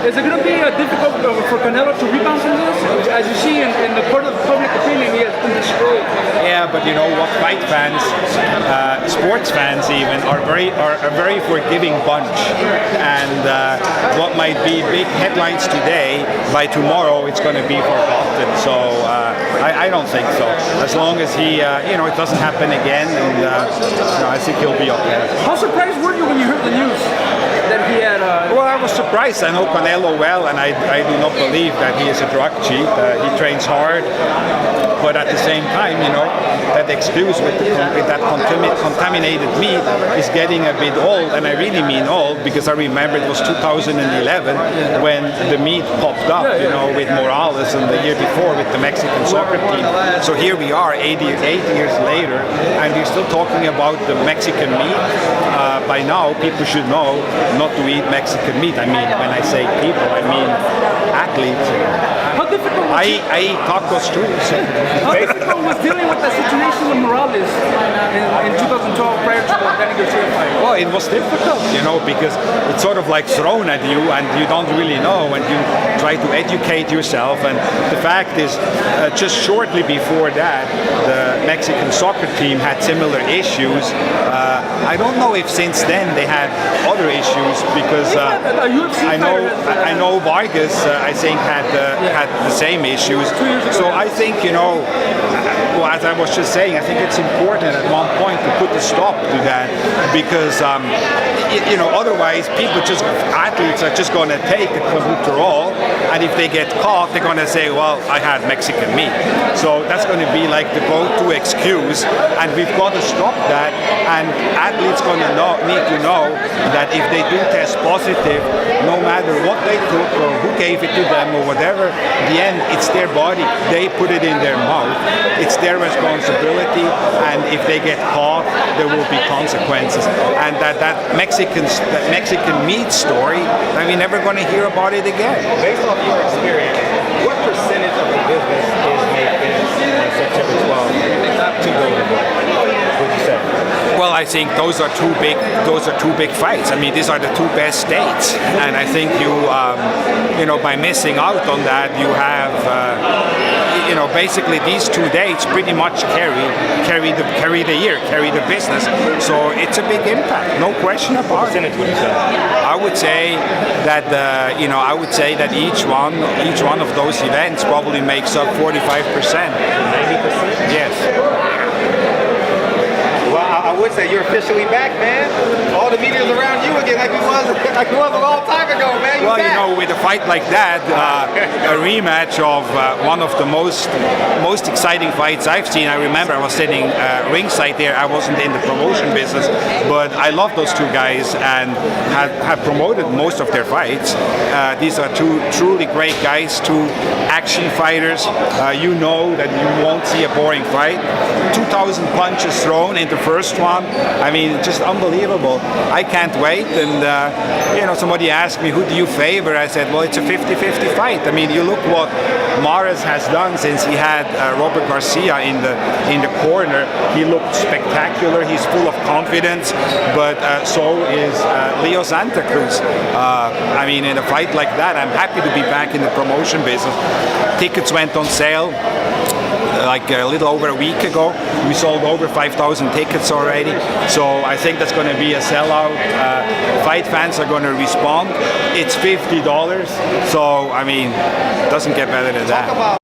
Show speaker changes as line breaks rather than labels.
Is it going to be difficult for Canelo to rebound from this? As you see in the court of public opinion, he has been destroyed.
Yeah, but you know what? Fight fans, sports fans even, are a very forgiving bunch. And what might be big headlines today, by tomorrow it's going to be forgotten. So I don't think so. As long as he, it doesn't happen again, and I think he'll be okay.
How surprised were you when you heard the news that he had?
Well, I was surprised. I know Canelo well, and I do not believe that he is a drug cheat. He trains hard, but at the same time, that excuse with that contaminated meat is getting a bit old, and I really mean old, because I remember it was 2011 when the meat popped up, with Morales, and the year before with the Mexican soccer team. So here we are, 8 years later, and we're still talking about the Mexican meat. By now, people should know not to eat Mexican meat. I mean, when I say people, I mean athletes.
How difficult was
I eat tacos too. So.
How difficult was dealing with the situation with Morales in 2012 prior to the Danny Garcia fight?
Well, it was difficult, because it's sort of like thrown at you and you don't really know, and you try to educate yourself. And the fact is, just shortly before that, the Mexican soccer team had similar issues. I don't know if since then they had other issues, because I know Vargas, I think, had the same issues. So I think, as I was just saying, I think it's important at one point to put a stop to that, because otherwise athletes are just going to take a clenbuterol, and if they get caught, they're going to say, well, I had Mexican meat. So that's going to be like the go-to excuse, and we've got to stop that. And athletes going to need to know that if they do test positive, no matter what they took or who gave it to them or whatever, in the end, it's their body. They put it in their mouth. It's their responsibility, and if they get caught, there will be consequences. And that Mexican meat story, we're never going to hear about it again.
Based off your experience, what percentage of the business is made on September 12th to Golden Boy? Would you say?
Well, I think those are two big fights. I mean, these are the two best dates, and I think by missing out on that, you have basically these two dates pretty much carry the year, carry the business. So it's a big impact, no question about it.
What percentage would you say?
I would say that each one of those events probably makes up 45%.
90%?
Yes.
I would say you're officially back, man. All the media's around you again, like it was a long time ago, man.
Well, with a fight like that, a rematch of one of the most exciting fights I've seen. I remember I was sitting ringside there. I wasn't in the promotion business, but I love those two guys and have promoted most of their fights. These are two truly great guys, two action fighters. You know that you won't see a boring fight. 2,000 punches thrown in the first one. I mean, just unbelievable. I can't wait. And somebody asked me, who do you favor? I said, well, it's a 50-50 fight. I mean, you look what Mares has done since he had Robert Garcia in the corner. He looked spectacular. He's full of confidence, but so is Leo Santa Cruz. I mean, in a fight like that, I'm happy to be back in the promotion business. Tickets went on sale like a little over a week ago. We sold over 5,000 tickets already, so I think that's going to be a sellout. Fight fans are going to respond. It's $50, so I mean, it doesn't get better than that.